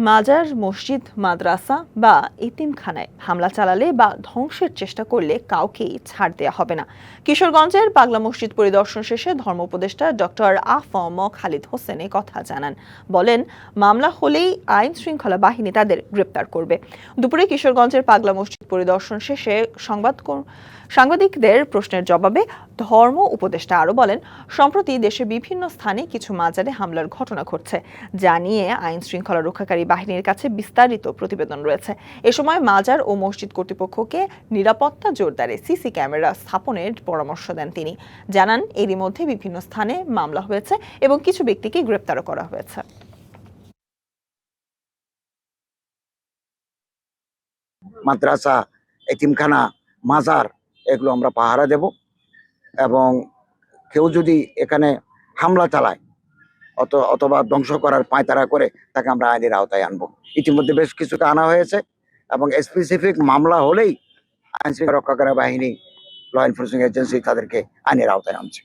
মাজার, মসজিদ, মাদ্রাসা বা এতিমখানায় হামলা চালালে বা ধ্বংসের চেষ্টা করলে কাউকেই ছাড় দেয়া হবে না। কিশোরগঞ্জের পাগলা মসজিদ পরিদর্শন শেষে ধর্ম উপদেষ্টা ডক্টর আ.ফ.ম. খালিদ হোসেন এ কথা জানান। বলেন, মামলা হলেই আইন শৃঙ্খলা বাহিনী তাদের গ্রেপ্তার করবে। দুপুরে কিশোরগঞ্জের পাগলা মসজিদ পরিদর্শন শেষে সাংবাদিকদের প্রশ্নের জবাবে ধর্ম উপদেষ্টা আরো বলেন, সম্প্রতি দেশের বিভিন্ন স্থানে কিছু মাজারে হামলার ঘটনা ঘটছে, যা নিয়ে আইন শৃঙ্খলা রক্ষাকারী বাহিনীর কাছে বিস্তারিত প্রতিবেদন রয়েছে। এ সময় মাজার ও মসজিদ কর্তৃপক্ষকে নিরাপত্তা জোরদারে সিসি ক্যামেরা স্থাপনের পরামর্শ দেন তিনি। জানান, এরই মধ্যে বিভিন্ন স্থানে মামলা হয়েছে এবং কিছু ব্যক্তিকে গ্রেপ্তারও করা হয়েছে। মাদ্রাসা, এতিমখানা, মাজার এগুলো আমরা পাহারা দেব এবং কেউ যদি এখানে হামলা চালায় অথবা ধ্বংস করার পায়তারা করে তাকে আমরা আইনের আওতায় আনবো। ইতিমধ্যে বেশ কিছুকে আনা হয়েছে এবং স্পেসিফিক মামলা হলেই আইন শৃঙ্খলা রক্ষাকারী বাহিনী, ল এনফোর্সিং এজেন্সি তাদেরকে আইনের আওতায় আনছে।